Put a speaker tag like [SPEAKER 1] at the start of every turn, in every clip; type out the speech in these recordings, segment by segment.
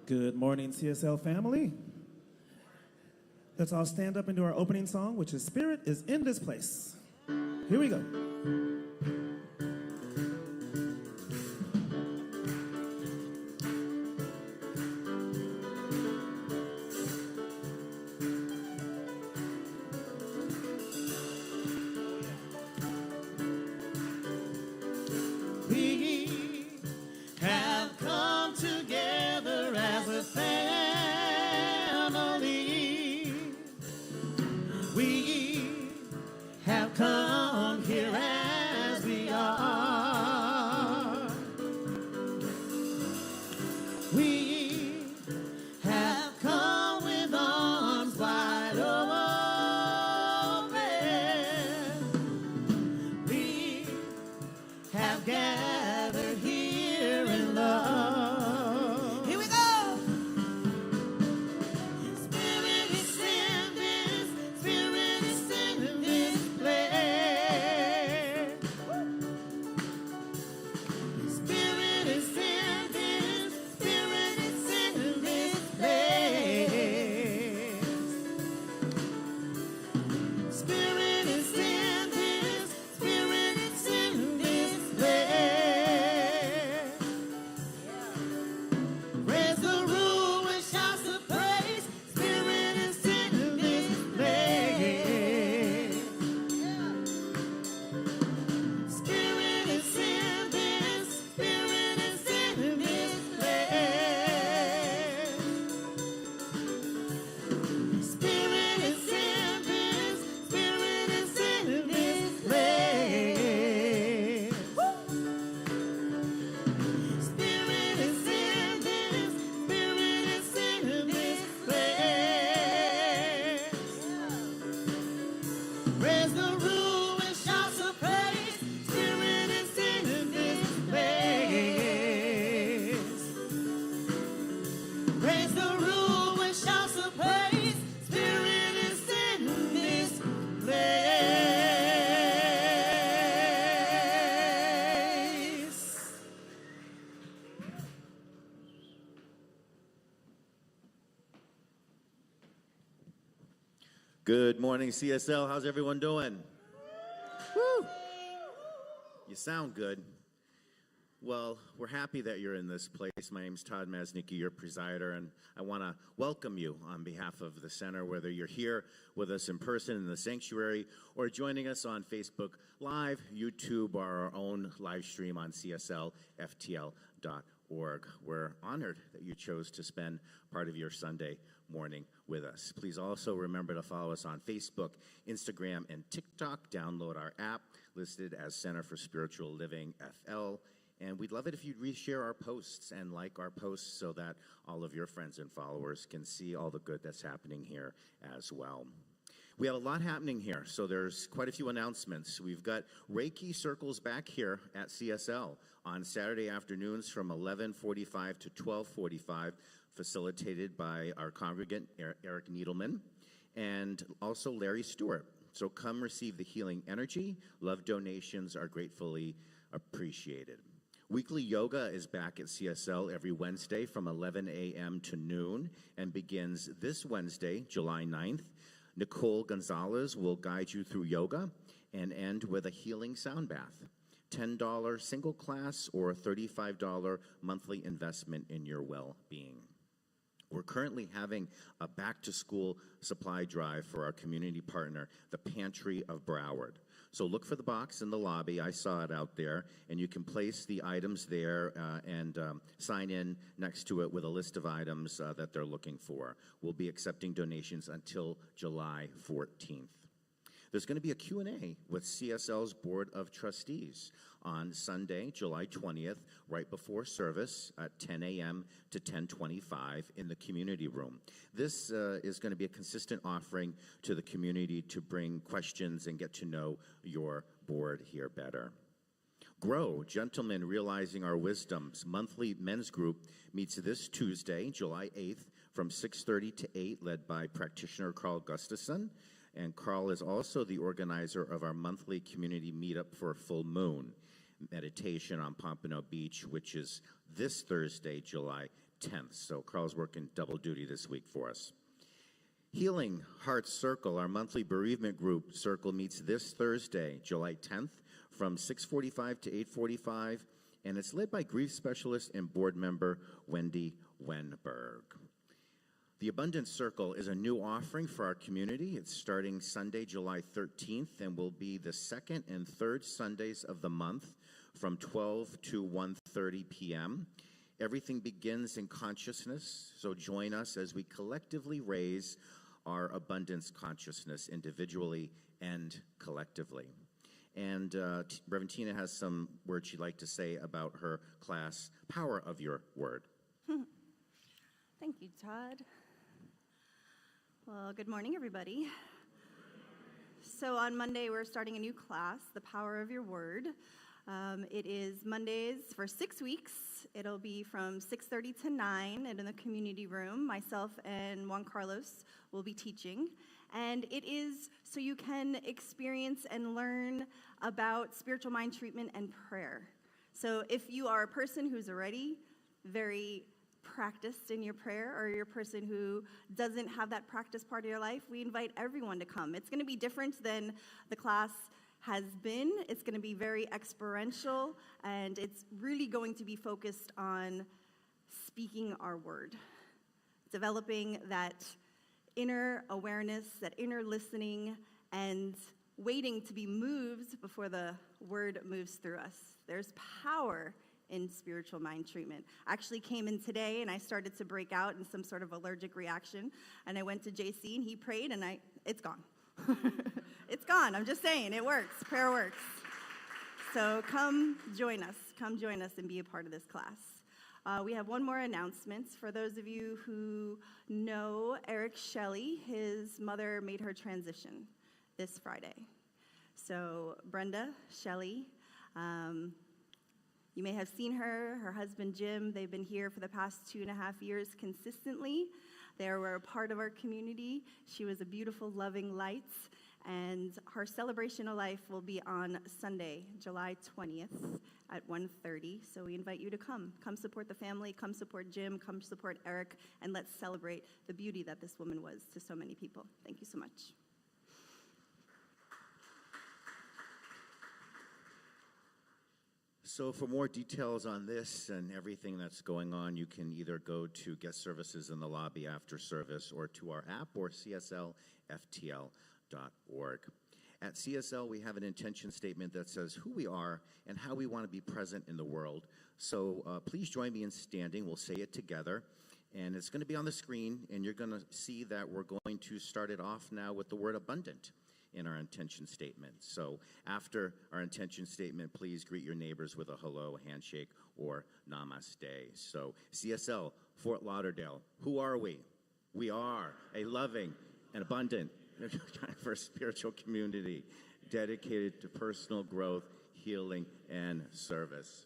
[SPEAKER 1] Good morning, CSL family. Let's all stand up and do our opening song, which is Spirit is in This Place. Here we go.
[SPEAKER 2] Good morning, CSL. How's everyone doing? Woo! You sound good. Well, we're happy that you're in this place. My name's Todd Masnicki, your presider, and I want to welcome you on behalf of the center, whether you're here with us in person in the sanctuary or joining us on Facebook Live, YouTube, or our own live stream on cslftl.org. We're honored that you chose to spend part of your Sunday morning with us. Please also remember to follow us on Facebook, Instagram, and TikTok. Download our app listed as Center for Spiritual Living FL. And we'd love it if you'd reshare our posts and like our posts so that all of your friends and followers can see all the good that's happening here as well. We have a lot happening here, so there's quite a few announcements. We've got Reiki circles back here at CSL on Saturday afternoons from 11:45 to 12:45, facilitated by our congregant, Eric Needleman, and also Larry Stewart. So come receive the healing energy. Love donations are gratefully appreciated. Weekly yoga is back at CSL every Wednesday from 11 a.m. to noon and begins this Wednesday, July 9th. Nicole Gonzalez will guide you through yoga and end with a healing sound bath. $10 single class or $35 monthly investment in your well-being. We're currently having a back-to-school supply drive for our community partner, the Pantry of Broward. So look for the box in the lobby. I saw it out there, and you can place the items there and sign in next to it with a list of items that they're looking for. We'll be accepting donations until July 14th. There's going to be a Q&A with CSL's Board of Trustees on Sunday, July 20th, right before service at 10 a.m. to 10:25 in the community room. This is going to be a consistent offering to the community to bring questions and get to know your board here better. Grow, Gentlemen Realizing Our Wisdom's monthly men's group meets this Tuesday, July 8th, from 6:30 to 8, led by practitioner Carl Gustafson. And Carl is also the organizer of our monthly community meetup for Full Moon meditation on Pompano Beach, which is this Thursday, July 10th. So Carl's working double duty this week for us. Healing Heart Circle, our monthly bereavement group circle, meets this Thursday, July 10th, from 6:45 to 8:45, and it's led by grief specialist and board member Wendy Wenberg. The Abundance Circle is a new offering for our community. It's starting Sunday, July 13th, and will be the second and third Sundays of the month from 12 to 1:30 p.m. Everything begins in consciousness, so join us as we collectively raise our abundance consciousness individually and collectively. And Reverend Tina has some words she'd like to say about her class, Power of Your Word.
[SPEAKER 3] Thank you, Todd. Well, good morning, everybody. So on Monday, we're starting a new class, The Power of Your Word. It is Mondays for 6 weeks. It'll be from 6:30 to 9, and in the community room, myself and Juan Carlos will be teaching. And it is so you can experience and learn about spiritual mind treatment and prayer. So if you are a person who's already very practiced in your prayer, or you're a person who doesn't have that practice part of your life, we invite everyone to come. It's going to be different than the class has been. It's going to be very experiential, and it's really going to be focused on speaking our word, developing that inner awareness, that inner listening, and waiting to be moved before the word moves through us. There's power in spiritual mind treatment. I actually came in today and I started to break out in some sort of allergic reaction, and I went to JC and he prayed and it's gone. It's gone. I'm just saying, it works. Prayer works. So come join us and be a part of this class. We have one more announcement. For those of you who know Eric Shelley, his mother made her transition this Friday. So Brenda Shelley, you may have seen her husband Jim. They've been here for the past 2.5 years consistently. They were a part of our community. She was a beautiful, loving light. And her celebration of life will be on Sunday, July 20th at 1:30. So we invite you to come. Come support the family, come support Jim, come support Eric, and let's celebrate the beauty that this woman was to so many people. Thank you so much.
[SPEAKER 2] So for more details on this and everything that's going on, you can either go to guest services in the lobby after service, or to our app, or cslftl.org. At CSL, we have an intention statement that says who we are and how we want to be present in the world. So please join me in standing. We'll say it together. And it's going to be on the screen, and you're going to see that we're going to start it off now with the word abundant in our intention statement. So after our intention statement, please greet your neighbors with a hello, a handshake, or namaste. So CSL, Fort Lauderdale, who are we? We are a loving and abundant for spiritual community dedicated to personal growth, healing, and service.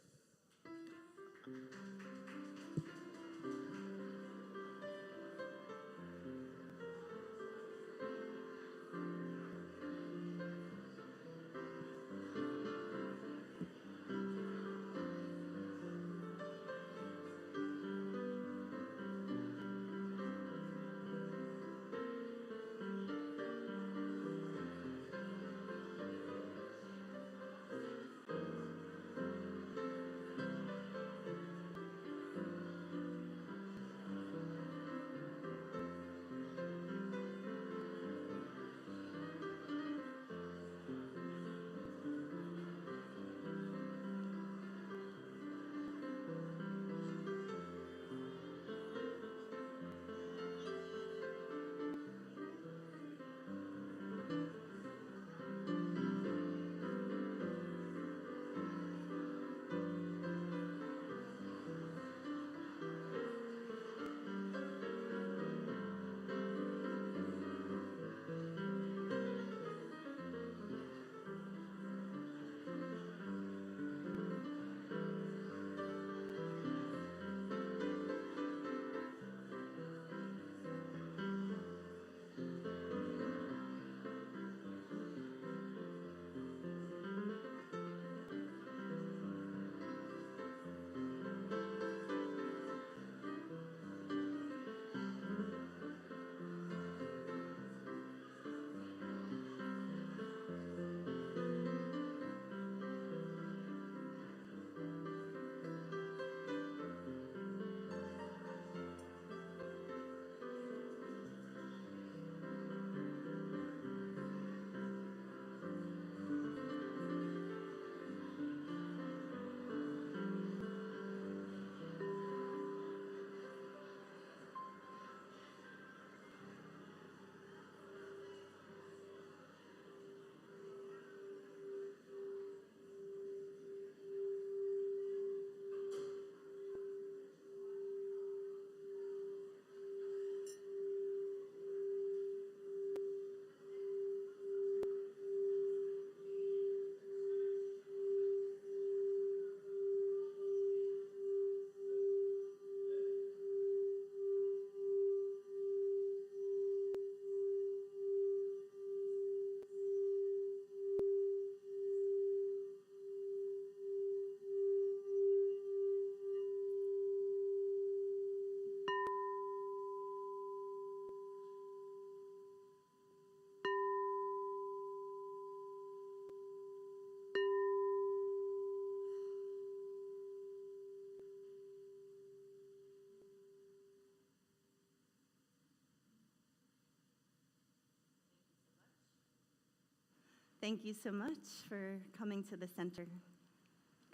[SPEAKER 3] Thank you so much for coming to the center,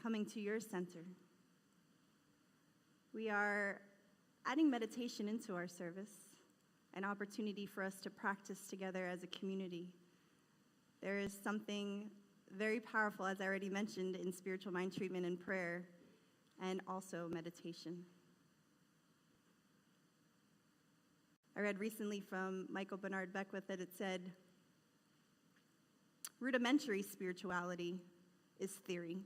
[SPEAKER 3] coming to your center. We are adding meditation into our service, an opportunity for us to practice together as a community. There is something very powerful, as I already mentioned, in spiritual mind treatment and prayer, and also meditation. I read recently from Michael Bernard Beckwith that it said, rudimentary spirituality is theory.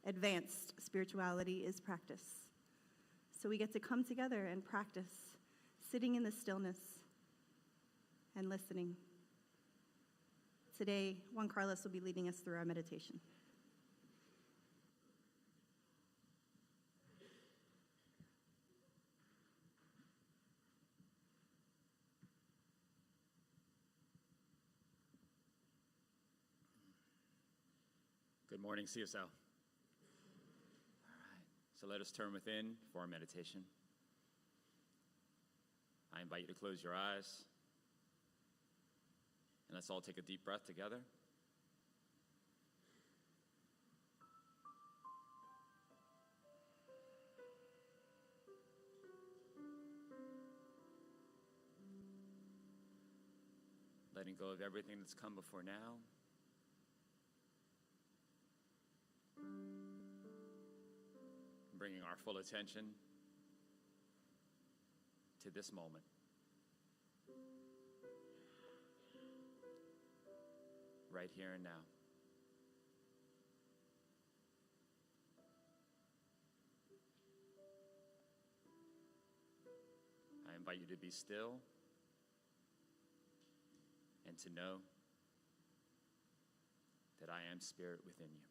[SPEAKER 3] Advanced spirituality is practice. So we get to come together and practice, sitting in the stillness and listening. Today, Juan Carlos will be leading us through our meditation.
[SPEAKER 4] Good morning, CSL. All right, so let us turn within for our meditation. I invite you to close your eyes, and let's all take a deep breath together. Letting go of everything that's come before now. Bringing our full attention to this moment. Right here and now. I invite you to be still and to know that I am spirit within you.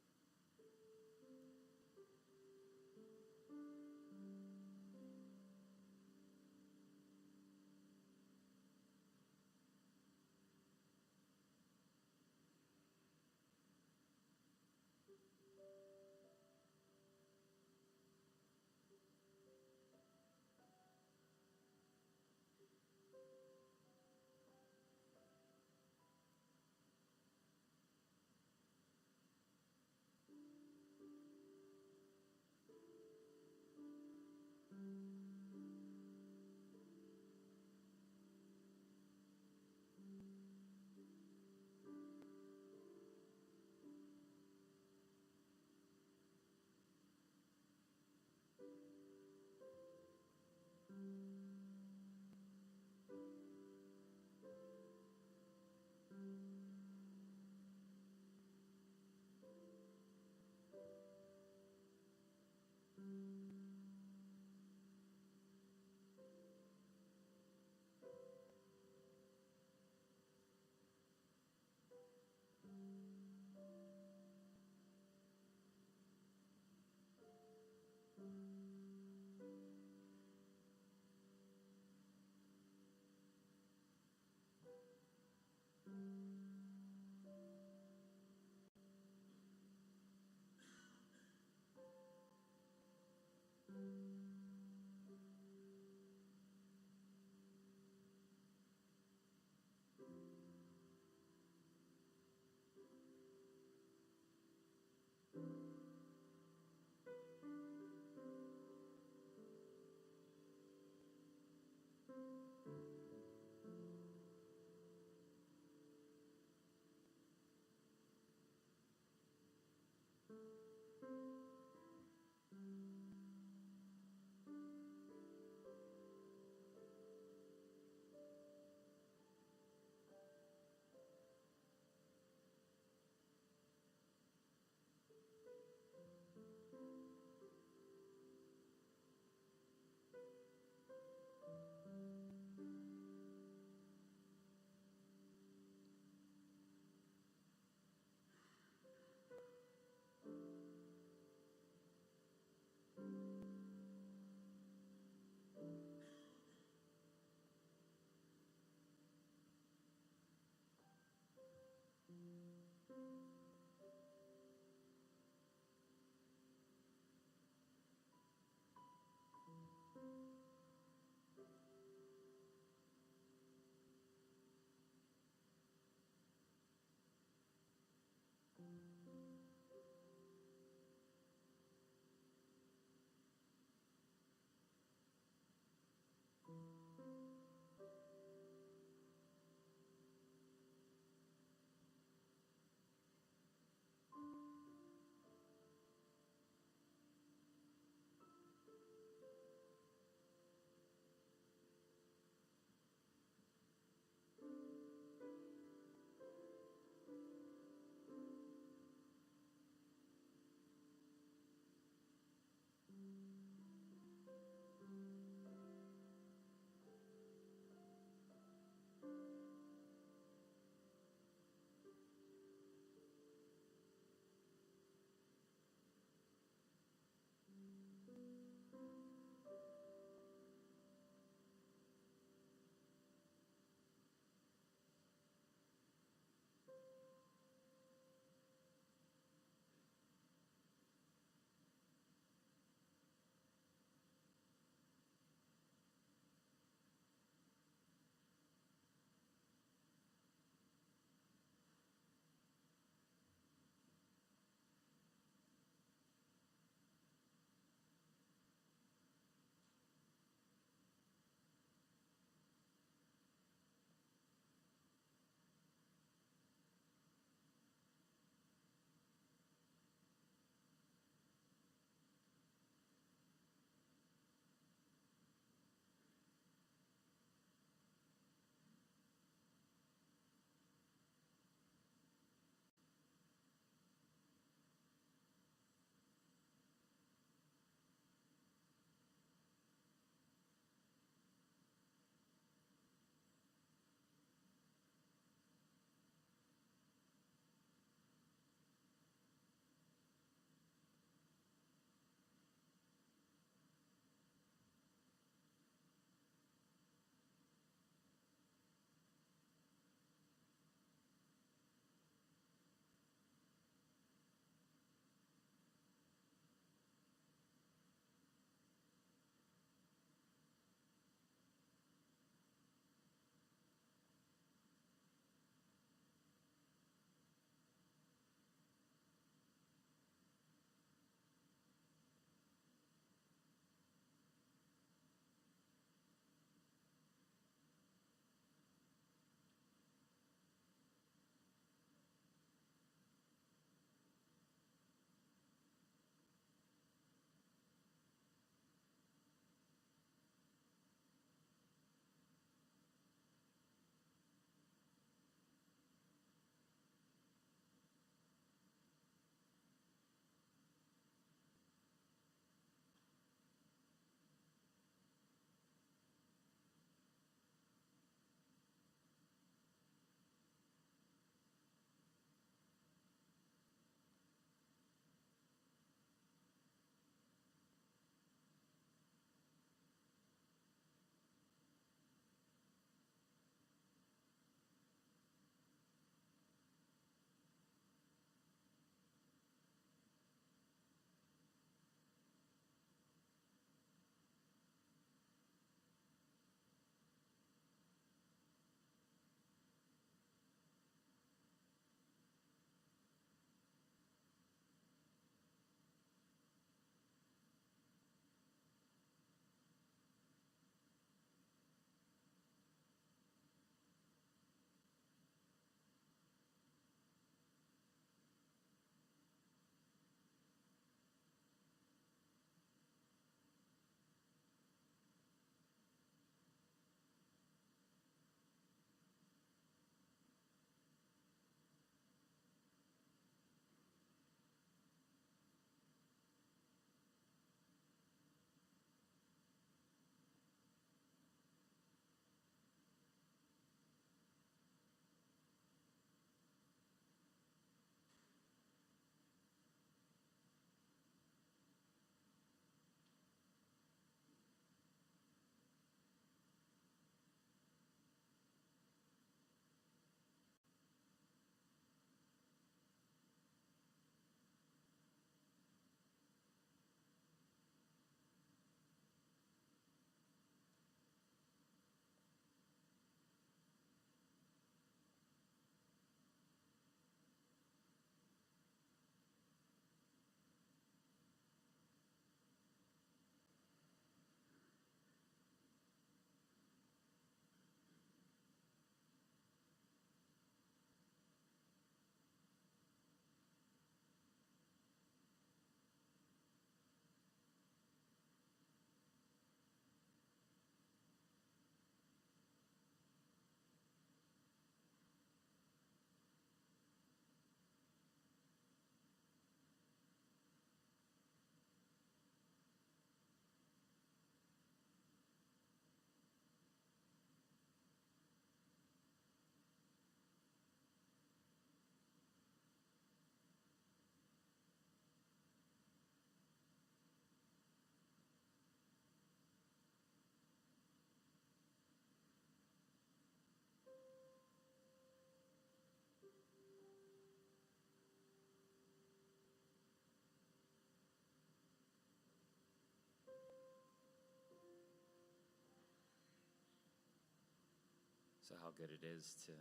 [SPEAKER 4] So how good it is to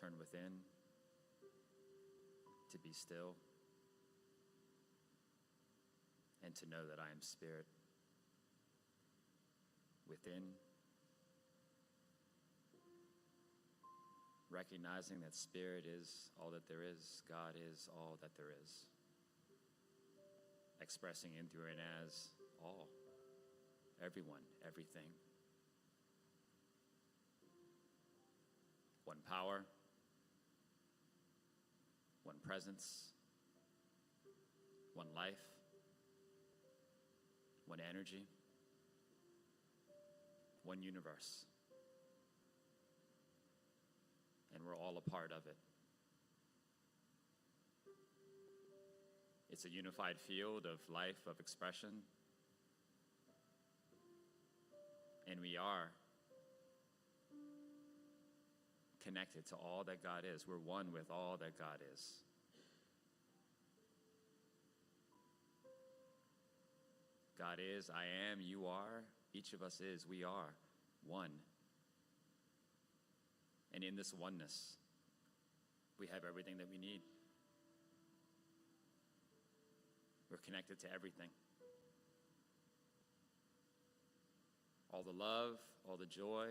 [SPEAKER 4] turn within, to be still, and to know that I am spirit within, recognizing that spirit is all that there is, God is all that there is, expressing in, through, and as all, everyone, everything. One power, one presence, one life, one energy, one universe. And we're all a part of it. It's a unified field of life, of expression. And we are connected to all that God is. We're one with all that God is. God is, I am, you are, each of us is, we are one. And in this oneness, we have everything that we need. We're connected to everything. All the love, all the joy,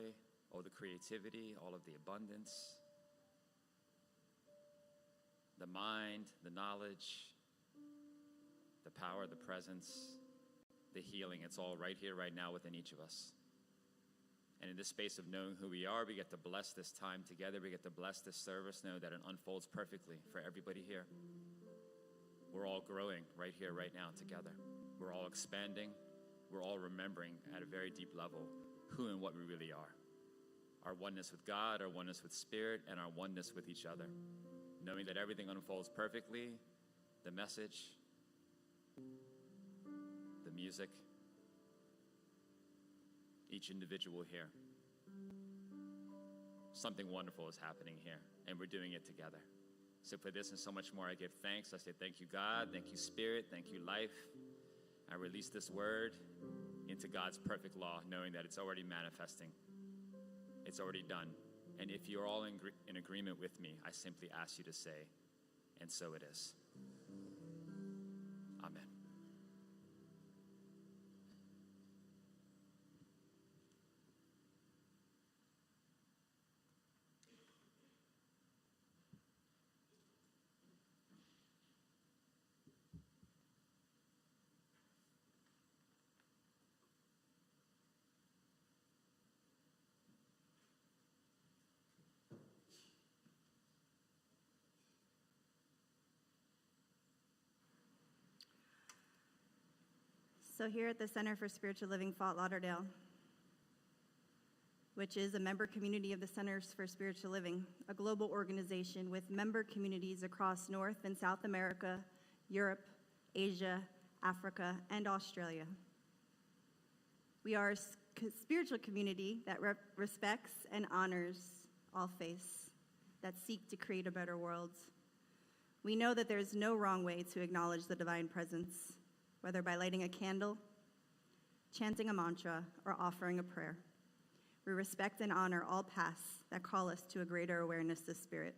[SPEAKER 4] all the creativity, all of the abundance, the mind, the knowledge, the power, the presence, the healing. It's all right here, right now within each of us. And in this space of knowing who we are, we get to bless this time together. We get to bless this service, know that it unfolds perfectly for everybody here. We're all growing right here, right now together. We're all expanding. We're all remembering at a very deep level who and what we really are. Our oneness with God, our oneness with Spirit, and our oneness with each other. Knowing that everything unfolds perfectly, the message, the music, each individual here. Something wonderful is happening here, and we're doing it together. So for this and so much more, I give thanks. I say thank you, God. Thank you, Spirit. Thank you, life. I release this word into God's perfect law, knowing that it's already manifesting. It's already done. And if you're all in agreement with me, I simply ask you to say, and so it is. Amen.
[SPEAKER 3] So here at the Center for Spiritual Living Fort Lauderdale, which is a member community of the Centers for Spiritual Living, a global organization with member communities across North and South America, Europe, Asia, Africa, and Australia. We are a spiritual community that respects and honors all faiths that seek to create a better world. We know that there is no wrong way to acknowledge the divine presence, whether by lighting a candle, chanting a mantra, or offering a prayer. We respect and honor all paths that call us to a greater awareness of Spirit.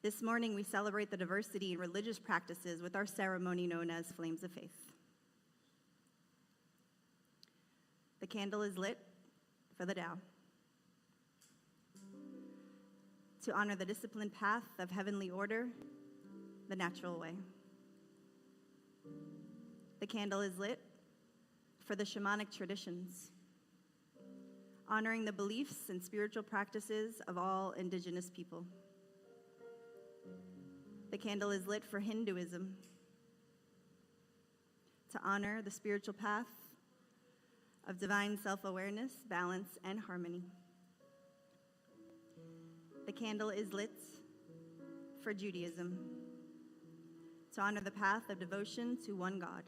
[SPEAKER 3] This morning, we celebrate the diversity in religious practices with our ceremony known as Flames of Faith. The candle is lit for the Tao, to honor the disciplined path of heavenly order, the natural way. The candle is lit for the shamanic traditions, honoring the beliefs and spiritual practices of all indigenous people. The candle is lit for Hinduism, to honor the spiritual path of divine self-awareness, balance, and harmony. The candle is lit for Judaism, to honor the path of devotion to one God.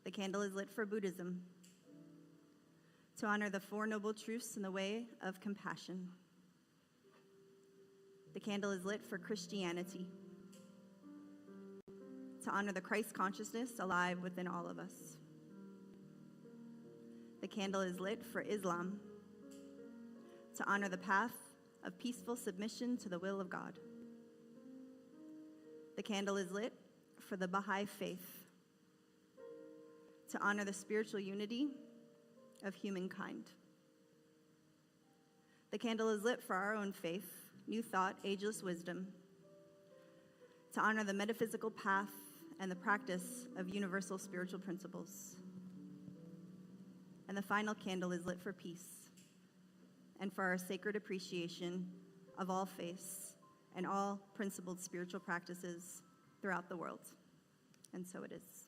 [SPEAKER 3] The candle is lit for Buddhism, to honor the Four Noble Truths in the way of compassion. The candle is lit for Christianity, to honor the Christ consciousness alive within all of us. The candle is lit for Islam, to honor the path of peaceful submission to the will of God. The candle is lit for the Baha'i faith, to honor the spiritual unity of humankind. The candle is lit for our own faith, new thought, ageless wisdom, to honor the metaphysical path and the practice of universal spiritual principles. And the final candle is lit for peace and for our sacred appreciation of all faiths and all principled spiritual practices throughout the world. And so it is.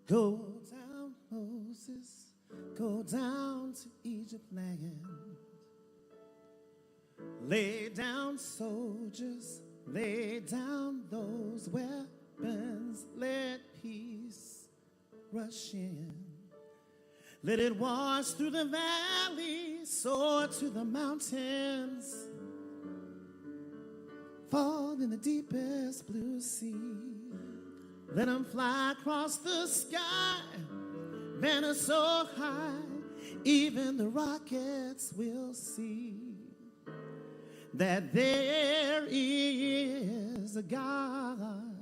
[SPEAKER 1] Go down, Moses, go down to Egypt land. Lay down, soldiers, lay down those weapons. Let peace rush in. Let it wash through the valley, soar to the mountains, fall in the deepest blue sea. Let them fly across the sky, banner so high, even the rockets will see that there is a God.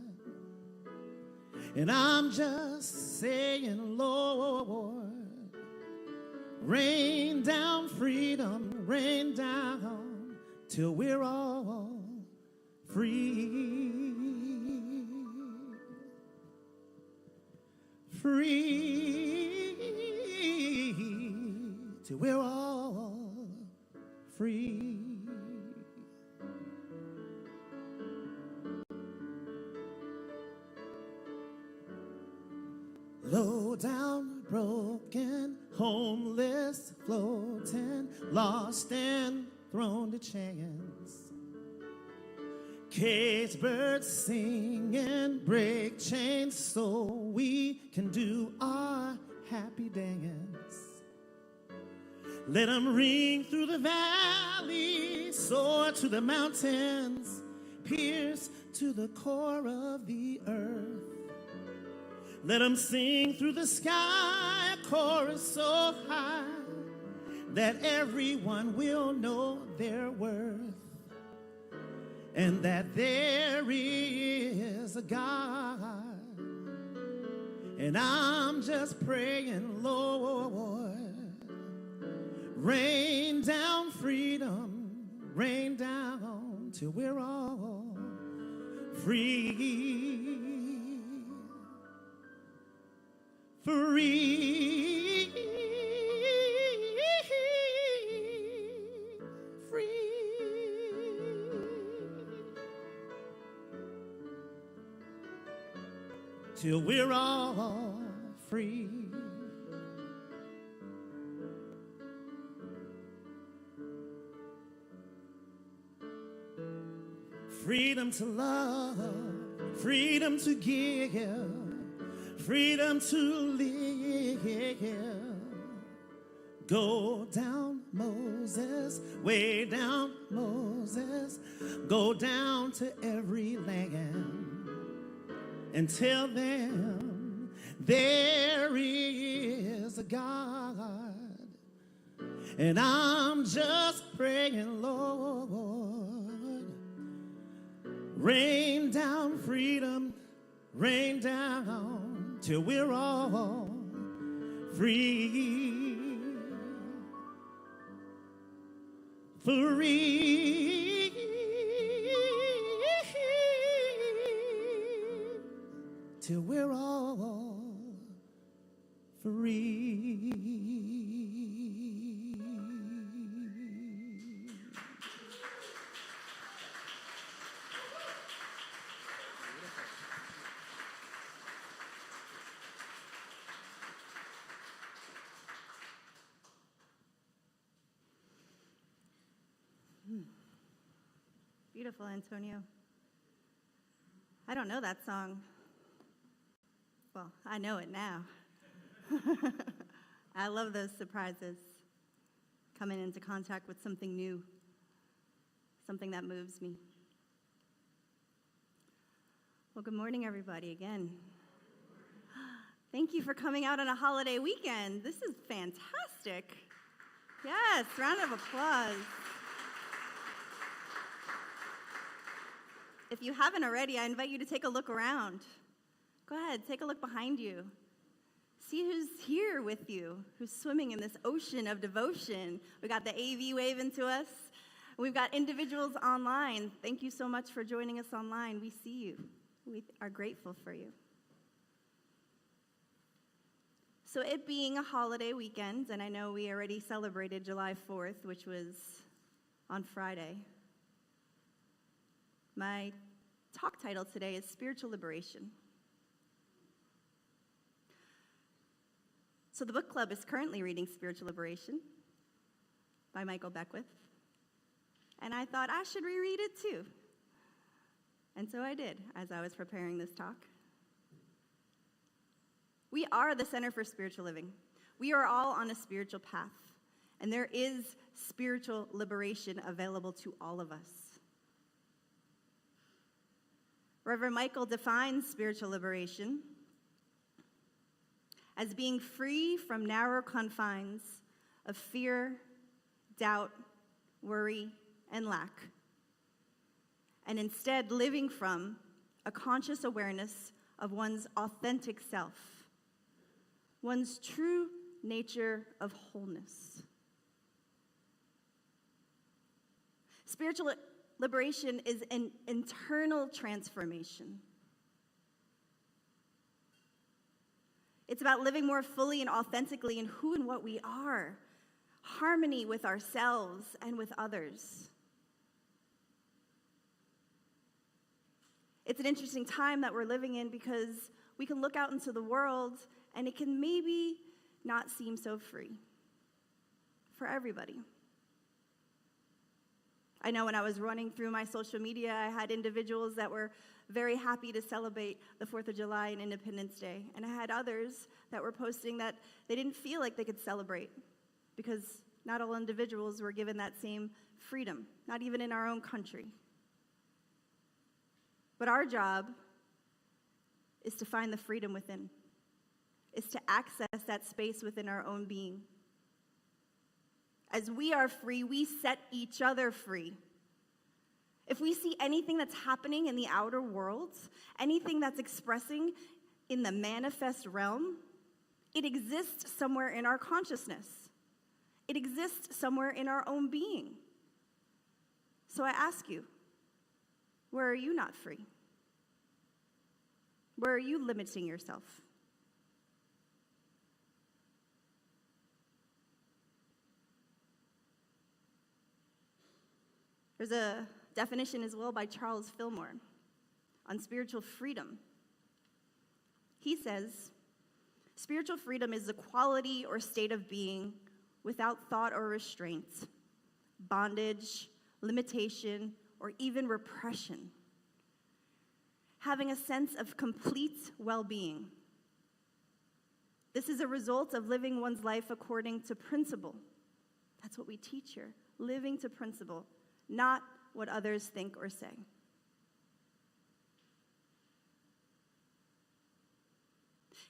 [SPEAKER 1] And I'm just saying, Lord, rain down freedom, rain down till we're all free. Free, till we're all free. Low down, broken, homeless, floating, lost and thrown to chains. Caged birds singing, break chains so we can do our happy dance. Let them ring through the valley, soar to the mountains, pierce to the core of the earth. Let them sing through the sky, a chorus so high that everyone will know their worth. And that there is a God. And I'm just praying, Lord, rain down freedom, rain down till we're all free. Free. Till we're all free. Freedom to love, freedom to give, freedom to live. Go down, Moses, way down, Moses, go down to every land. And tell them there is a God. And I'm just praying, Lord, rain down freedom, rain down till we're all free. Free. Till we're all free.
[SPEAKER 3] Beautiful, Antonio. I don't know that song. Well, I know it now. I love those surprises. Coming into contact with something new, something that moves me. Well, good morning, everybody, again. Thank you for coming out on a holiday weekend. This is fantastic. Yes, round of applause. If you haven't already, I invite you to take a look around. Go ahead, take a look behind you. See who's here with you, who's swimming in this ocean of devotion. We got the AV waving to us. We've got individuals online. Thank you so much for joining us online. We see you. We are grateful for you. So it being a holiday weekend, and I know we already celebrated July 4th, which was on Friday. My talk title today is Spiritual Liberation. So the book club is currently reading Spiritual Liberation by Michael Beckwith. And I thought I should reread it too. And so I did as I was preparing this talk. We are the Center for Spiritual Living. We are all on a spiritual path. And there is spiritual liberation available to all of us. Reverend Michael defines spiritual liberation as being free from narrow confines of fear, doubt, worry, and lack, and instead living from a conscious awareness of one's authentic self, one's true nature of wholeness. Spiritual liberation is an internal transformation. It's about living more fully and authentically in who and what we are, harmony with ourselves and with others. It's an interesting time that we're living in because we can look out into the world and it can maybe not seem so free for everybody. I know when I was running through my social media, I had individuals that were very happy to celebrate the 4th of July and Independence Day. And I had others that were posting that they didn't feel like they could celebrate because not all individuals were given that same freedom, not even in our own country. But our job is to find the freedom within, is to access that space within our own being. As we are free, we set each other free. If we see anything that's happening in the outer world, anything that's expressing in the manifest realm, it exists somewhere in our consciousness. It exists somewhere in our own being. So I ask you, where are you not free? Where are you limiting yourself? There's a definition as well by Charles Fillmore on spiritual freedom. He says, spiritual freedom is the quality or state of being without thought or restraint, bondage, limitation, or even repression. Having a sense of complete well-being. This is a result of living one's life according to principle. That's what we teach here, living to principle, not what others think or say.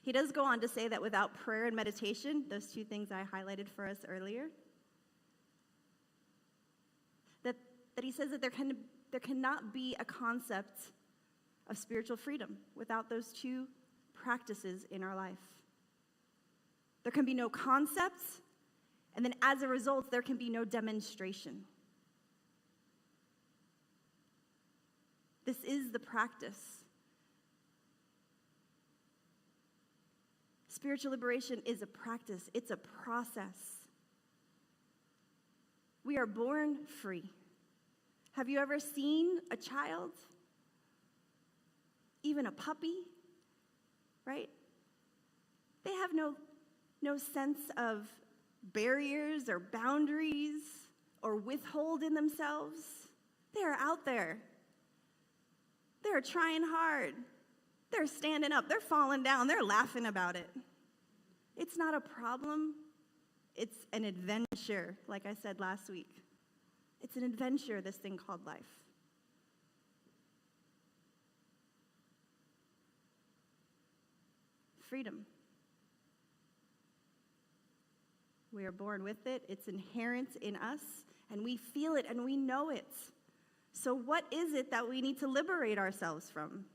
[SPEAKER 3] He does go on to say that without prayer and meditation, those two things I highlighted for us earlier, that he says that there cannot be a concept of spiritual freedom without those two practices in our life. There can be no concepts, and then as a result, there can be no demonstration. This is the practice. Spiritual liberation is a practice. It's a process. We are born free. Have you ever seen a child? Even a puppy, right? They have no sense of barriers or boundaries or withhold in themselves. They are out there. They're trying hard. They're standing up. They're falling down. They're laughing about it. It's not a problem. It's an adventure, like I said last week. It's an adventure, this thing called life. Freedom. We are born with it. It's inherent in us, and we feel it and we know it. So what is it that we need to liberate ourselves from?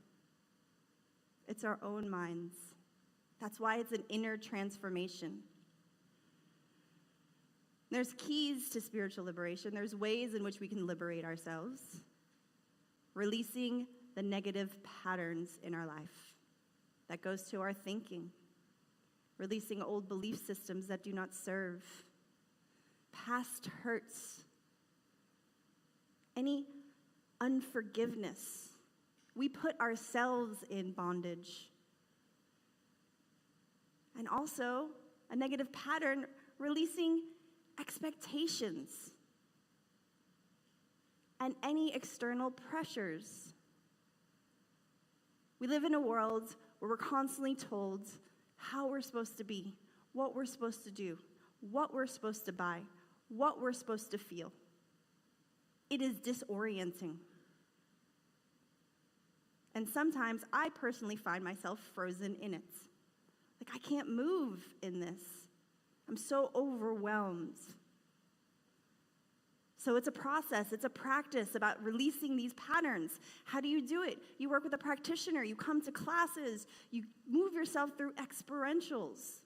[SPEAKER 3] It's our own minds. That's why it's an inner transformation. There's keys to spiritual liberation. There's ways in which we can liberate ourselves. Releasing the negative patterns in our life. That goes to our thinking. Releasing old belief systems that do not serve. Past hurts. Any unforgiveness. We put ourselves in bondage. And also, a negative pattern, releasing expectations and any external pressures. We live in a world where we're constantly told how we're supposed to be, what we're supposed to do, what we're supposed to buy, what we're supposed to feel. It is disorienting. And sometimes I personally find myself frozen in it. Like, I can't move in this. I'm so overwhelmed. So it's a process, it's a practice about releasing these patterns. How do you do it? You work with a practitioner, you come to classes, you move yourself through experientials.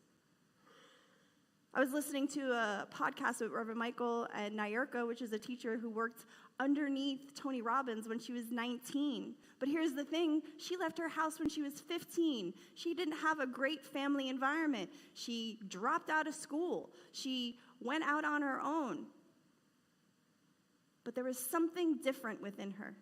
[SPEAKER 3] I was listening to a podcast with Reverend Michael and Nyerka, which is a teacher who worked underneath Tony Robbins when she was 19. But here's the thing, she left her house when she was 15. She didn't have a great family environment. She dropped out of school. She went out on her own. But there was something different within her.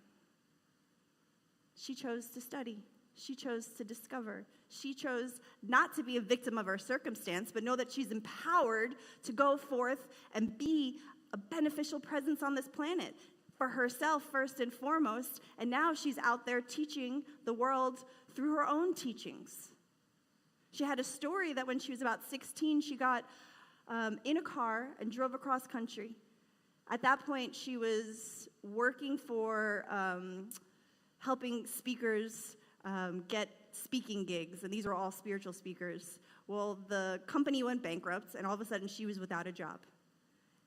[SPEAKER 3] She chose to study. She chose to discover. She chose not to be a victim of her circumstance, but know that she's empowered to go forth and be a beneficial presence on this planet for herself first and foremost. And now she's out there teaching the world through her own teachings. She had a story that when she was about 16, she got in a car and drove across country. At that point, she was working for helping speakers get speaking gigs, and these were all spiritual speakers. Well, the company went bankrupt, and all of a sudden, she was without a job.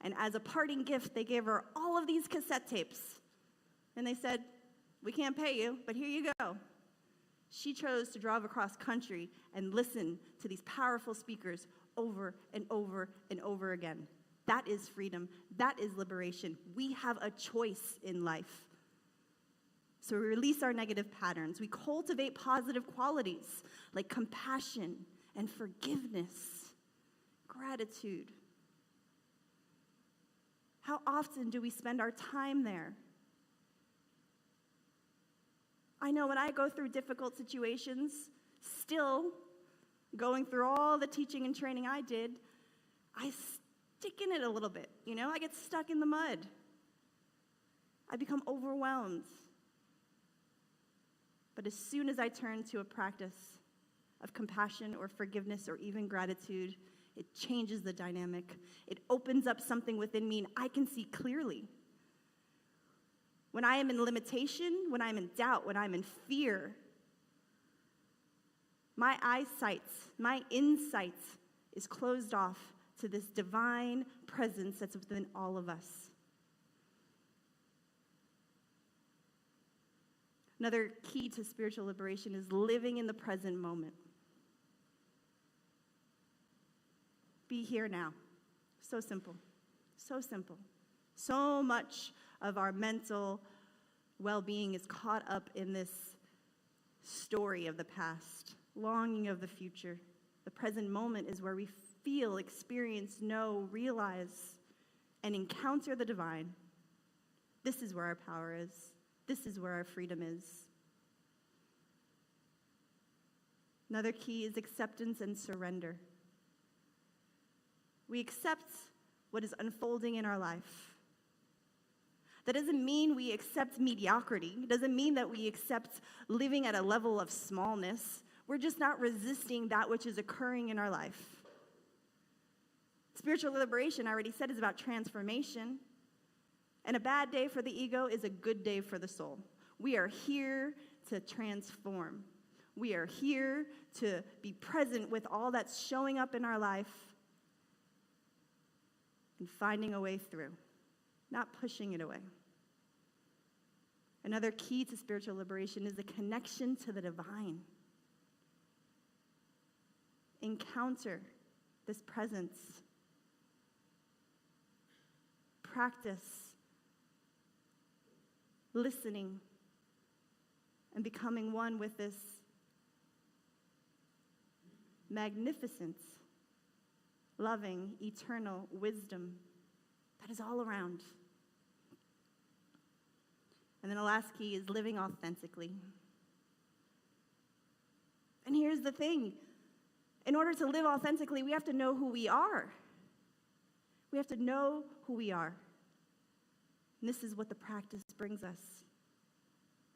[SPEAKER 3] And as a parting gift, they gave her all of these cassette tapes. And they said, "We can't pay you, but here you go." She chose to drive across country and listen to these powerful speakers over and over and over again. That is freedom. That is liberation. We have a choice in life. So we release our negative patterns. We cultivate positive qualities like compassion and forgiveness, gratitude. How often do we spend our time there? I know when I go through difficult situations, still going through all the teaching and training I did, I stick in it a little bit, I get stuck in the mud. I become overwhelmed. But as soon as I turn to a practice of compassion or forgiveness or even gratitude, it changes the dynamic. It opens up something within me and I can see clearly. When I am in limitation, when I'm in doubt, when I'm in fear, my eyesight, my insight is closed off to this divine presence that's within all of us. Another key to spiritual liberation is living in the present moment. Be here now. So simple. So simple. So much of our mental well-being is caught up in this story of the past, longing of the future. The present moment is where we feel, experience, know, realize, and encounter the divine. This is where our power is. This is where our freedom is. Another key is acceptance and surrender. We accept what is unfolding in our life. That doesn't mean we accept mediocrity. It doesn't mean that we accept living at a level of smallness. We're just not resisting that which is occurring in our life. Spiritual liberation, I already said, is about transformation. And a bad day for the ego is a good day for the soul. We are here to transform. We are here to be present with all that's showing up in our life and finding a way through, not pushing it away. Another key to spiritual liberation is the connection to the divine. Encounter this presence. Practice listening and becoming one with this magnificent, loving, eternal wisdom that is all around. And then the last key is living authentically. And here's the thing. In order to live authentically, we have to know who we are. We have to know who we are. And this is what the practice brings us.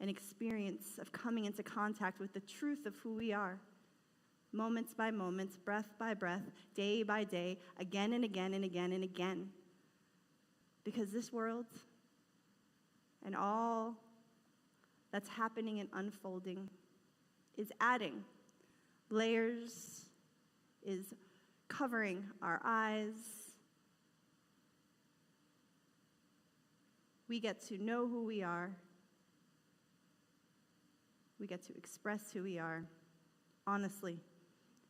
[SPEAKER 3] An experience of coming into contact with the truth of who we are. Moments by moments, breath by breath, day by day, again and again and again and again. Because this world and all that's happening and unfolding is adding layers, is covering our eyes. We get to know who we are. We get to express who we are, honestly,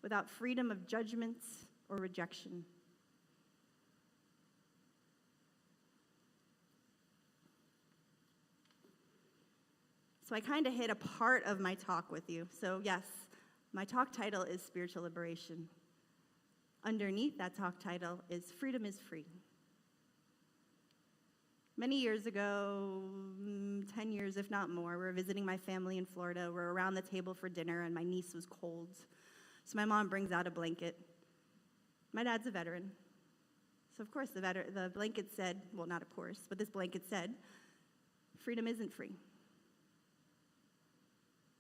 [SPEAKER 3] without freedom of judgment or rejection. So I kind of hit a part of my talk with you. So yes, my talk title is Spiritual Liberation. Underneath that talk title is Freedom is Free. Many years ago, 10 years if not more, we were visiting my family in Florida. We're around the table for dinner, and my niece was cold. So my mom brings out a blanket. My dad's a veteran. So of course the blanket said, well, not of course, but this blanket said, freedom isn't free.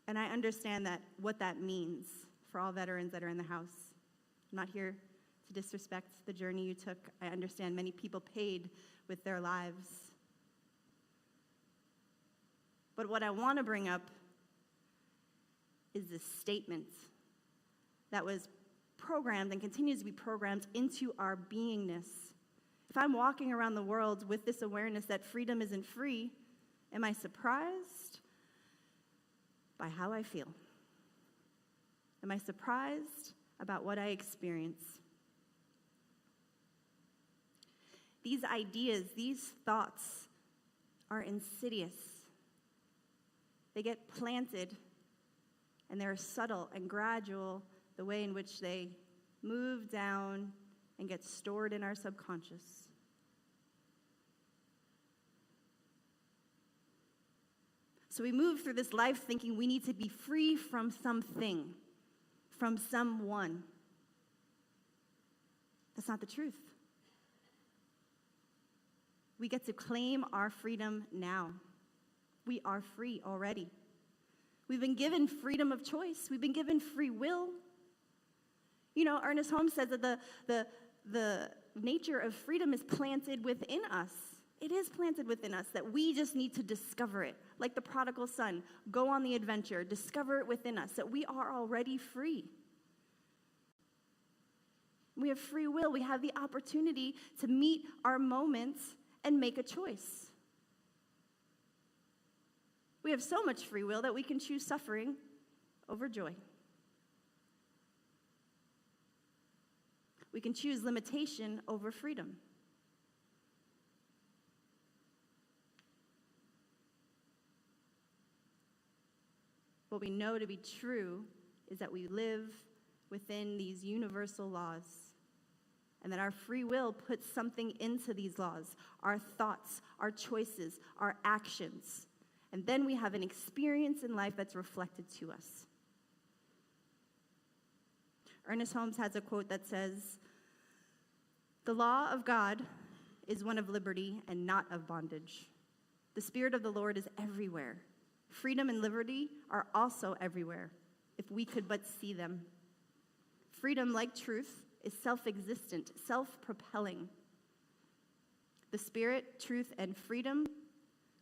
[SPEAKER 3] And I understand what that means for all veterans that are in the house. I'm not here to disrespect the journey you took. I understand many people paid with their lives. But what I want to bring up is this statement that was programmed and continues to be programmed into our beingness. If I'm walking around the world with this awareness that freedom isn't free, am I surprised by how I feel? Am I surprised about what I experience? These ideas, these thoughts are insidious. They get planted, and they're subtle and gradual, the way in which they move down and get stored in our subconscious. So we move through this life thinking we need to be free from something, from someone. That's not the truth. We get to claim our freedom now. We are free already. We've been given freedom of choice. We've been given free will. You know, Ernest Holmes says that the nature of freedom is planted within us. It is planted within us, that we just need to discover it. Like the prodigal son, go on the adventure, discover it within us, that we are already free. We have free will. We have the opportunity to meet our moments and make a choice. We have so much free will that we can choose suffering over joy. We can choose limitation over freedom. What we know to be true is that we live within these universal laws, and that our free will puts something into these laws, our thoughts, our choices, our actions. And then we have an experience in life that's reflected to us. Ernest Holmes has a quote that says, "The law of God is one of liberty and not of bondage. The Spirit of the Lord is everywhere. Freedom and liberty are also everywhere, if we could but see them. Freedom, like truth, is self-existent, self-propelling. The Spirit, truth, and freedom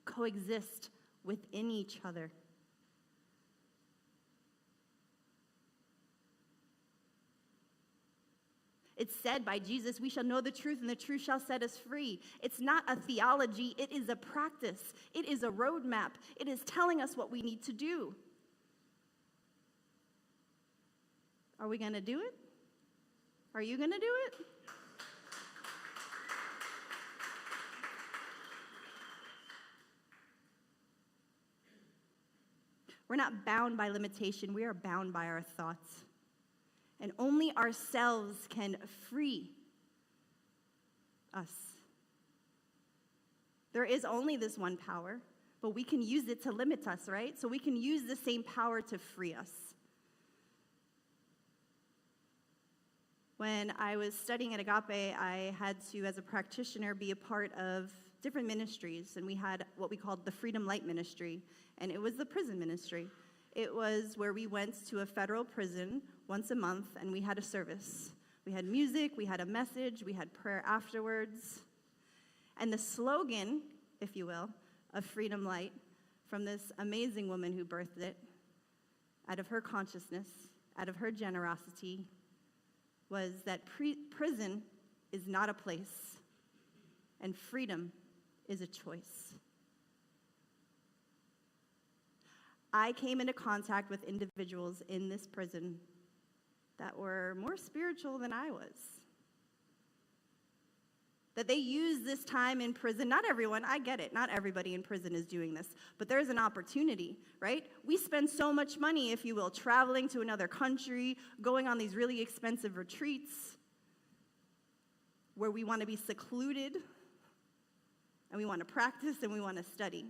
[SPEAKER 3] coexist within each other. It's said by Jesus, we shall know the truth, and the truth shall set us free. It's not a theology, it is a practice. It is a roadmap. It is telling us what we need to do. Are we going to do it? Are you going to do it? We're not bound by limitation. We are bound by our thoughts. And only ourselves can free us. There is only this one power, but we can use it to limit us, right? So we can use the same power to free us. When I was studying at Agape, I had to, as a practitioner, be a part of different ministries, and we had what we called the Freedom Light Ministry, and it was the prison ministry. It was where we went to a federal prison once a month, and we had a service. We had music, we had a message, we had prayer afterwards. And the slogan, if you will, of Freedom Light, from this amazing woman who birthed it, out of her consciousness, out of her generosity, was that prison is not a place, and freedom is a choice. I came into contact with individuals in this prison that were more spiritual than I was. That they use this time in prison, not everyone, I get it, not everybody in prison is doing this, but there's an opportunity, right? We spend so much money, if you will, traveling to another country, going on these really expensive retreats where we want to be secluded and we want to practice and we want to study.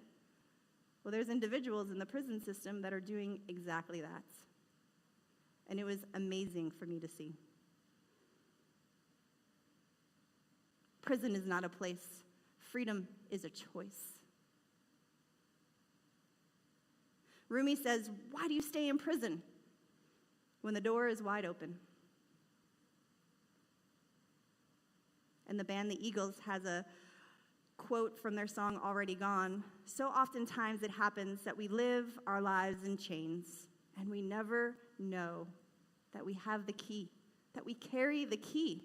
[SPEAKER 3] Well, there's individuals in the prison system that are doing exactly that. And it was amazing for me to see. Prison is not a place. Freedom is a choice. Rumi says, why do you stay in prison when the door is wide open? And the band The Eagles has a quote from their song Already Gone. So oftentimes it happens that we live our lives in chains, and we never know that we have the key, that we carry the key.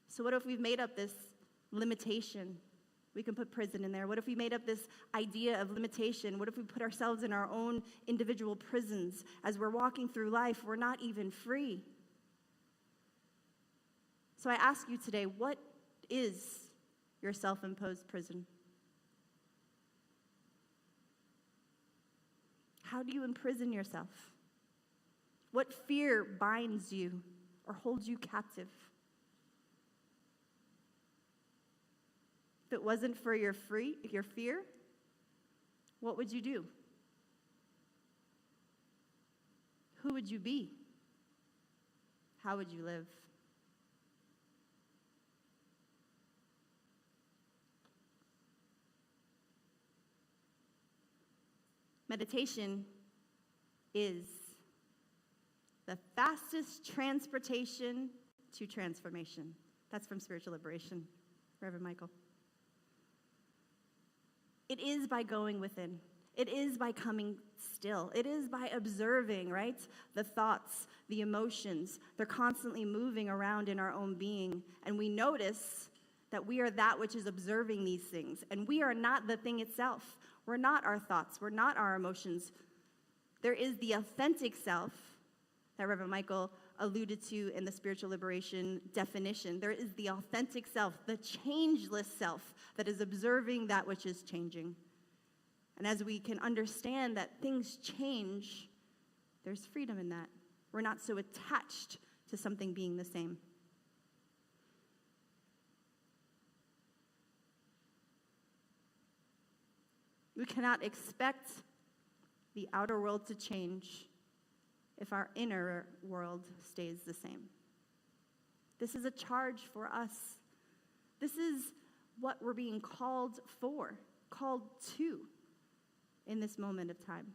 [SPEAKER 3] So what if we've made up this limitation? We can put prison in there. What if we made up this idea of limitation? What if we put ourselves in our own individual prisons? As we're walking through life, we're not even free. So I ask you today, what is your self-imposed prison? How do you imprison yourself? What fear binds you or holds you captive? If it wasn't for your fear, what would you do? Who would you be? How would you live? Meditation is the fastest transportation to transformation. That's from Spiritual Liberation, Reverend Michael. It is by going within. It is by coming still. It is by observing, right? The thoughts, the emotions, they're constantly moving around in our own being. And we notice that we are that which is observing these things. And we are not the thing itself. We're not our thoughts. We're not our emotions. There is the authentic self that Reverend Michael alluded to in the Spiritual Liberation definition. There is the authentic self, the changeless self that is observing that which is changing. And as we can understand that things change, there's freedom in that. We're not so attached to something being the same. We cannot expect the outer world to change if our inner world stays the same. This is a charge for us. This is what we're being called for, called to in this moment of time.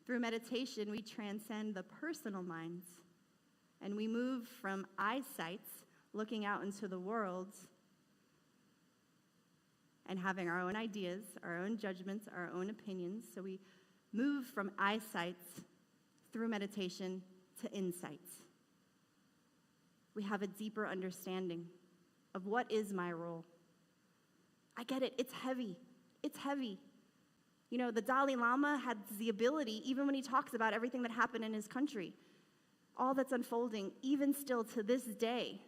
[SPEAKER 3] Through meditation, we transcend the personal minds, and we move from eyesight, looking out into the world, and having our own ideas, our own judgments, our own opinions. So we move from eyesight through meditation to insight. We have a deeper understanding of what is my role. I get it. It's heavy. It's heavy. You know, the Dalai Lama had the ability, even when he talks about everything that happened in his country, all that's unfolding, even still to this day.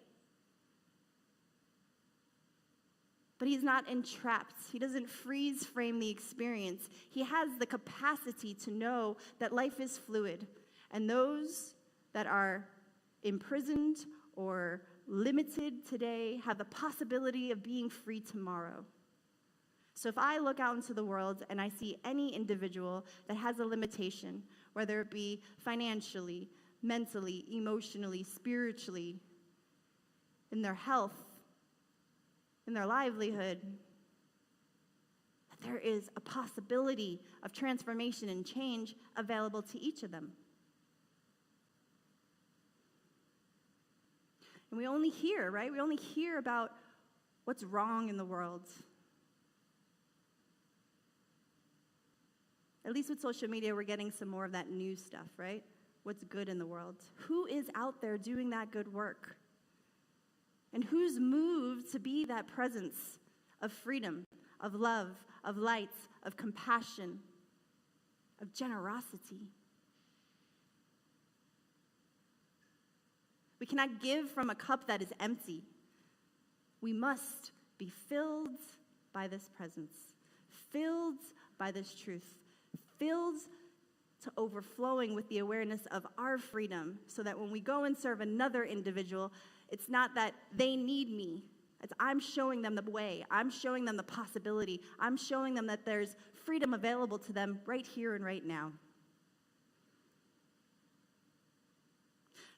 [SPEAKER 3] But he's not entrapped. He doesn't freeze frame the experience. He has the capacity to know that life is fluid, and those that are imprisoned or limited today have the possibility of being free tomorrow. So if I look out into the world and I see any individual that has a limitation, whether it be financially, mentally, emotionally, spiritually, in their health, in their livelihood, that there is a possibility of transformation and change available to each of them. And we only hear, right? We only hear about what's wrong in the world. At least with social media, we're getting some more of that new stuff, right? What's good in the world? Who is out there doing that good work? And who's moved to be that presence of freedom, of love, of light, of compassion, of generosity? We cannot give from a cup that is empty. We must be filled by this presence, filled by this truth, filled to overflowing with the awareness of our freedom, so that when we go and serve another individual, it's not that they need me. It's I'm showing them the way. I'm showing them the possibility. I'm showing them that there's freedom available to them right here and right now.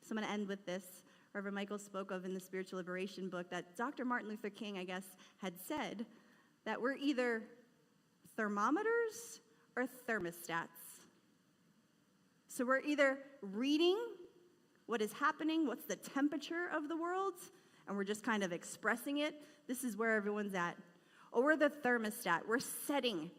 [SPEAKER 3] So I'm going to end with this. Reverend Michael spoke of in the Spiritual Liberation book that Dr. Martin Luther King, I guess, had said that we're either thermometers or thermostats. So we're either reading what is happening, what's the temperature of the world, and we're just kind of expressing it. This is where everyone's at. Or we're the thermostat. We're setting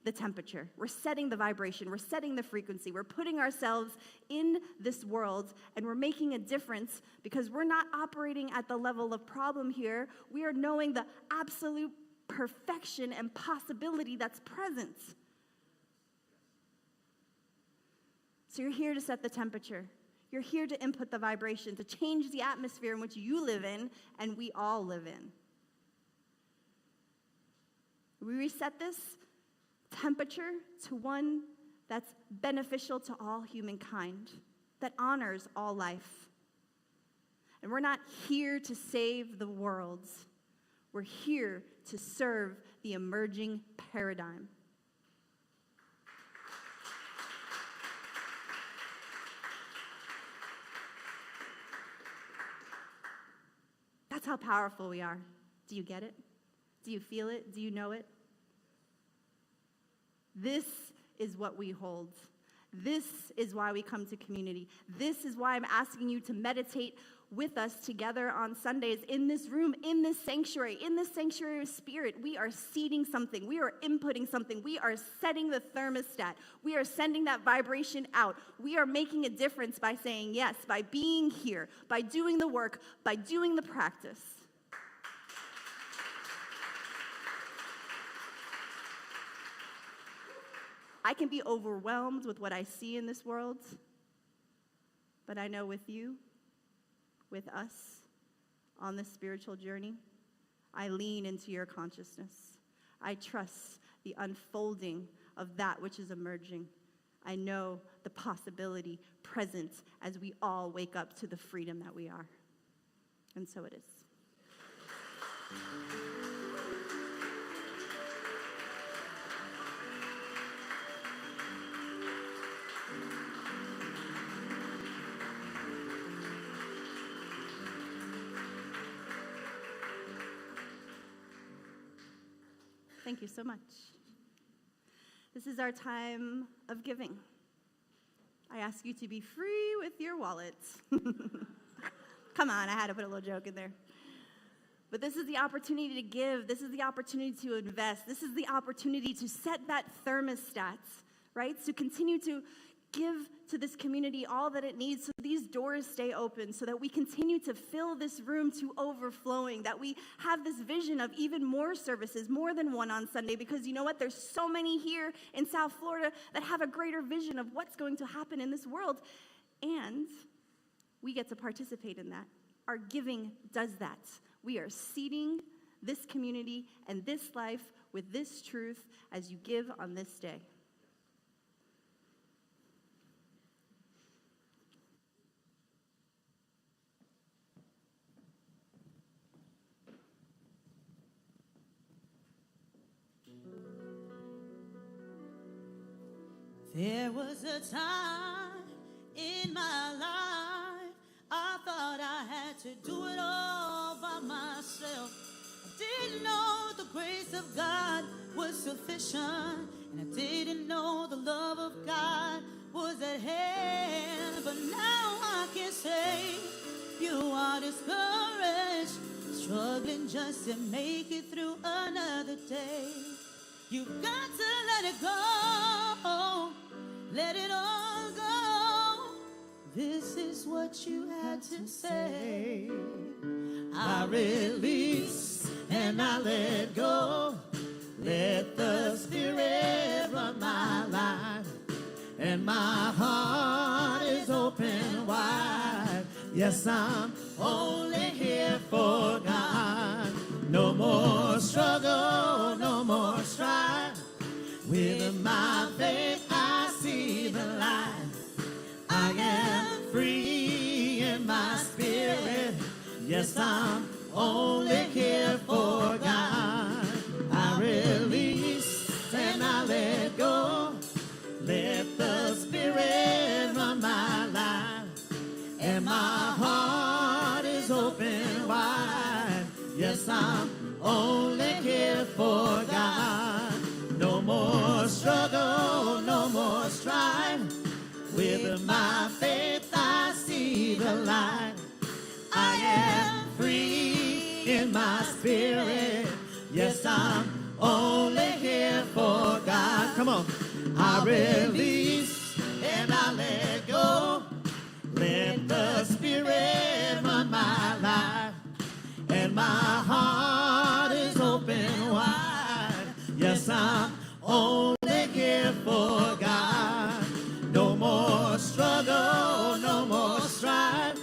[SPEAKER 3] the temperature. We're setting the vibration. We're setting the frequency. We're putting ourselves in this world, and we're making a difference because we're not operating at the level of problem here. We are knowing the absolute perfection and possibility that's present. So you're here to set the temperature. You're here to input the vibration, to change the atmosphere in which you live in and we all live in. We reset this temperature to one that's beneficial to all humankind, that honors all life. And we're not here to save the world. We're here to serve the emerging paradigm. That's how powerful we are. Do you get it? Do you feel it? Do you know it? This is what we hold. This is why we come to community. This is why I'm asking you to meditate with us together on Sundays in this room, in this sanctuary of spirit. We are seeding something. We are inputting something. We are setting the thermostat. We are sending that vibration out. We are making a difference by saying yes, by being here, by doing the work, by doing the practice. I can be overwhelmed with what I see in this world, but I know with you, with us on this spiritual journey, I lean into your consciousness. I trust the unfolding of that which is emerging. I know the possibility present as we all wake up to the freedom that we are. And so it is. Thank you so much. This is our time of giving. I ask you to be free with your wallets. Come on, I had to put a little joke in there. But this is the opportunity to give. This is the opportunity to invest. This is the opportunity to set that thermostat, right? To continue to give to this community all that it needs so these doors stay open, so that we continue to fill this room to overflowing, that we have this vision of even more services, more than one on Sunday, because you know what? There's so many here in South Florida that have a greater vision of what's going to happen in this world, and we get to participate in that. Our giving does that. We are seeding this community and this life with this truth as you give on this day.
[SPEAKER 5] There was a time in my life I thought I had to do it all by myself. I didn't know the grace of God was sufficient, and I didn't know the love of God was at hand. But now I can say you are discouraged, struggling just to make it through another day. You've got to let it go. Let it all go. This is what you had to say.
[SPEAKER 1] I release and I let go. Let the Spirit run my life, and my heart is open wide. Yes, I'm only here for God. No more struggle, no more strife. With my faith I see the light. I am free in my spirit. Yes, I'm only here for God. I release and I let go. Let the Spirit run my life, and my heart is open wide. Yes, I'm only here for God. No more struggle, no more strife. With my faith I see the light. I am free in my spirit. Yes, I'm only here for God. Come on. I release and I let go. Let the Spirit run my life, and my heart is open wide. Yes, I'm only here for God. No more struggle, no more strife.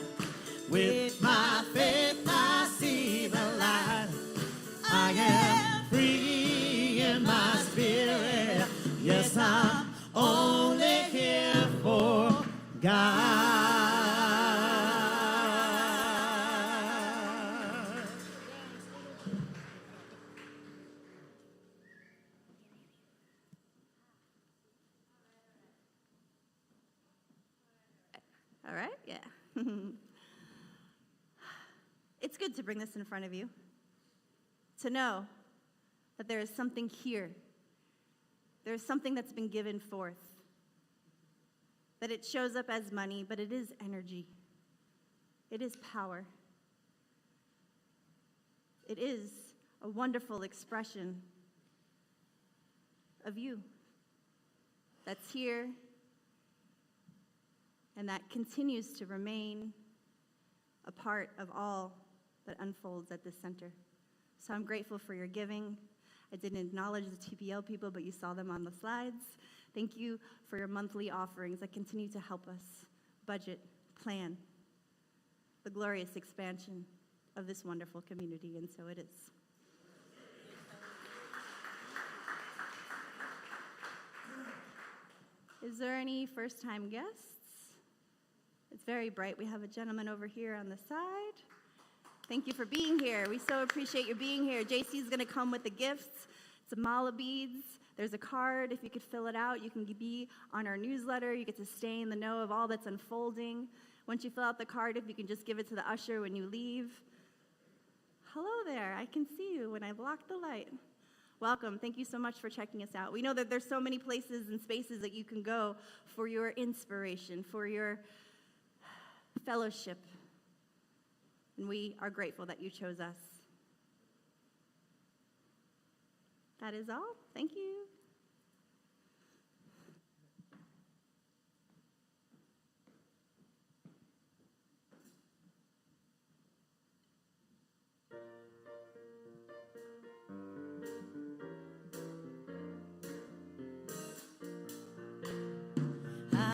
[SPEAKER 1] With my faith I see the light. I am free in my spirit. Yes, I'm only here for God.
[SPEAKER 3] All right? Yeah. It's good to bring this in front of you, to know that there is something here. There is something that's been given forth, that it shows up as money, but it is energy. It is power. It is a wonderful expression of you that's here and that continues to remain a part of all that unfolds at this center. So I'm grateful for your giving. I didn't acknowledge the TPL people, but you saw them on the slides. Thank you for your monthly offerings that continue to help us budget, plan the glorious expansion of this wonderful community, and so it is. Is there any first-time guests? It's very bright. We have a gentleman over here on the side. Thank you for being here. We so appreciate you being here. JC is going to come with the gifts. It's a mala beads. There's a card. If you could fill it out, you can be on our newsletter. You get to stay in the know of all that's unfolding. Once you fill out the card, if you can just give it to the usher when you leave. Hello there. I can see you when I block the light. Welcome. Thank you so much for checking us out. We know that there's so many places and spaces that you can go for your inspiration, for your fellowship. And we are grateful that you chose us. That is all. Thank you.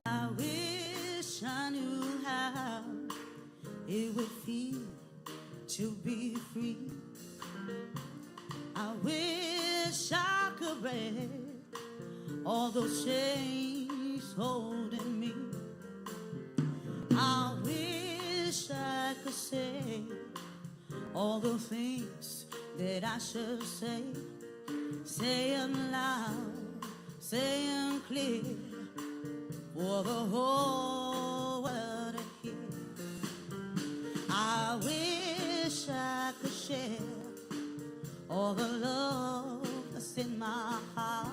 [SPEAKER 5] I wish I knew how it would feel to be free. I wish I could break all those chains holding me. I wish I could say all the things that I should say. Say them loud, say them clear, for the whole world to hear. I wish I could share all the love that's in my heart.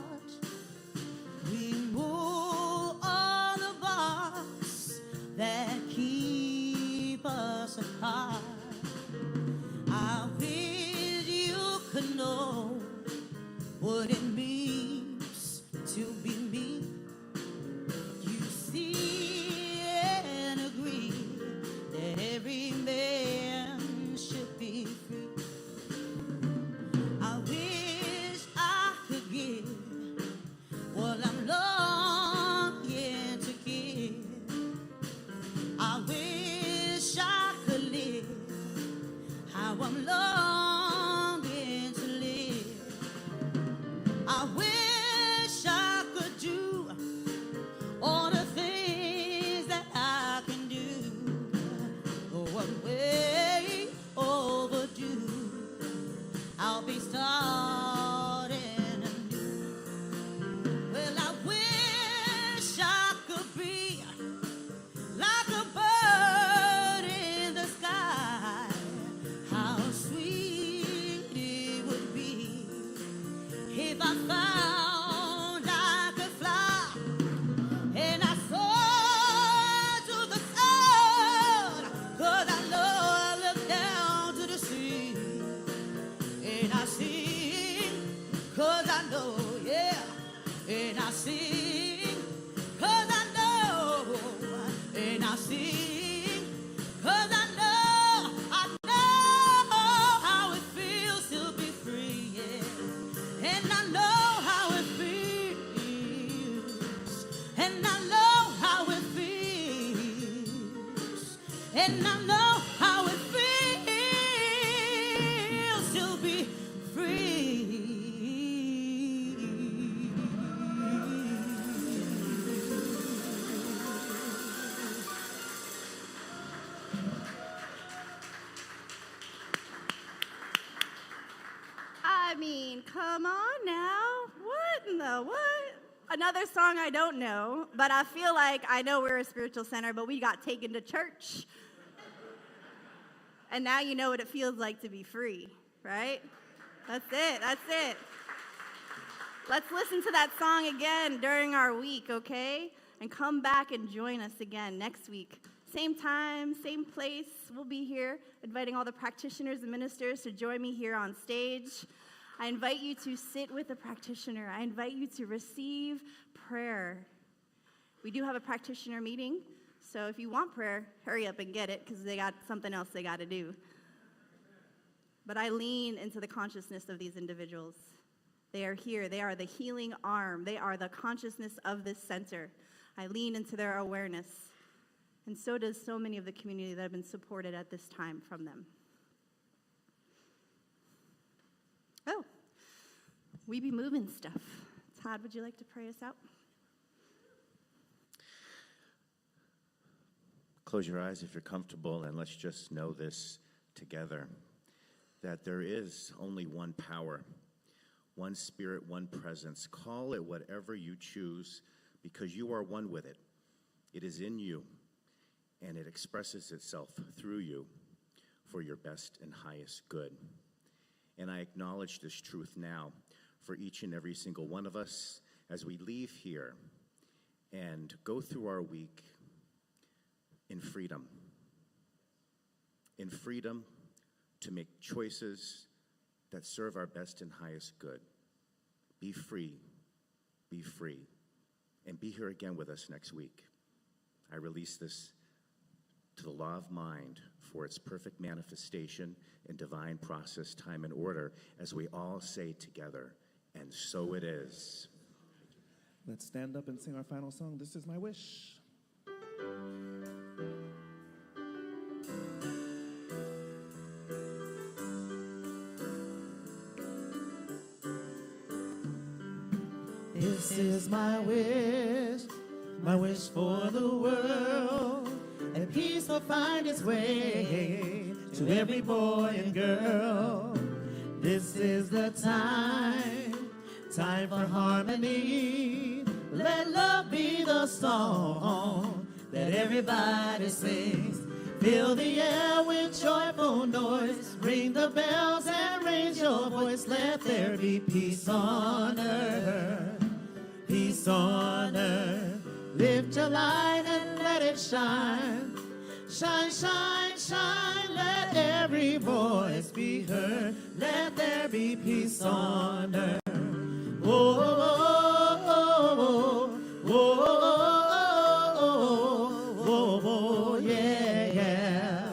[SPEAKER 5] Remove all the bars that keep us apart. I wish you could know what it means to be me. You see and agree that every man should be free. I wish I could give what I'm longing to give. I wish I could live how I'm longing to live. I wish I could do all the things that I can do. Oh, I'm way overdue. I'll be starting anew. Well, I wish I could be like a bird in the sky. How sweet it would be if I found I could fly and I soar to the sun. 'Cause I know I look down to the sea and I sing, 'cause I know, yeah, and I sing, 'cause I know, and I sing, 'cause I know how it feels to be free, yeah. And I know how it feels, and I know how it feels, and I know how it feels to be free.
[SPEAKER 3] I mean, come on now. What in the what? Another song I don't know, but I feel like I know we're a spiritual center, but we got taken to church. And now you know what it feels like to be free, right? That's it. That's it. Let's listen to that song again during our week, okay? And come back and join us again next week. Same time, same place. We'll be here inviting all the practitioners and ministers to join me here on stage. I invite you to sit with a practitioner. I invite you to receive prayer. We do have a practitioner meeting, so if you want prayer, hurry up and get it because they got something else they got to do. But I lean into the consciousness of these individuals. They are here. They are the healing arm. They are the consciousness of this center. I lean into their awareness. And so does so many of the community that have been supported at this time from them. Oh, we be moving stuff. Todd, would you like to pray us out?
[SPEAKER 2] Close your eyes if you're comfortable, and let's just know this together that there is only one power, one spirit, one presence. Call it whatever you choose, because you are one with it. It is in you, and it expresses itself through you for your best and highest good. And I acknowledge this truth now for each and every single one of us as we leave here and go through our week in freedom to make choices that serve our best and highest good. Be free, and be here again with us next week. I release this to the law of mind for its perfect manifestation in divine process, time, and order, as we all say together, and so it is.
[SPEAKER 1] Let's stand up and sing our final song, This Is My Wish. This is my wish for the world, and peace will find its way to every boy and girl. This is the time for harmony. Let love be the song that everybody sings. Fill the air with joyful noise. Ring the bells and raise your voice. Let there be peace on earth. Peace on earth. Lift your light and let it shine. Shine, shine, shine. Let every voice be heard. Let there be peace on earth. Oh, oh, oh, oh, oh, oh, oh, yeah, yeah.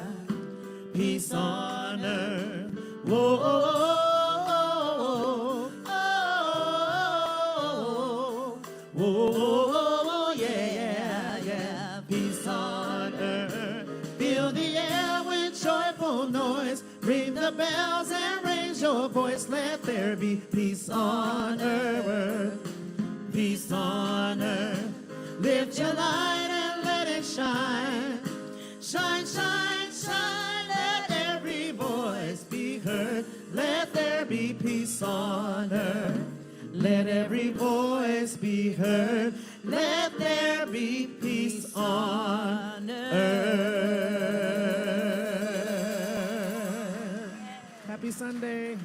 [SPEAKER 1] Peace on earth. Oh, oh, oh, oh, yeah, yeah. Peace on earth. Fill the air with joyful noise. Ring the bells and raise your voice. Let there be peace on earth. Peace on earth. Lift your light and let it shine. Shine, shine, shine. Let every voice be heard. Let there be peace on earth. Let every voice be heard. Let there be peace on earth. Happy Sunday.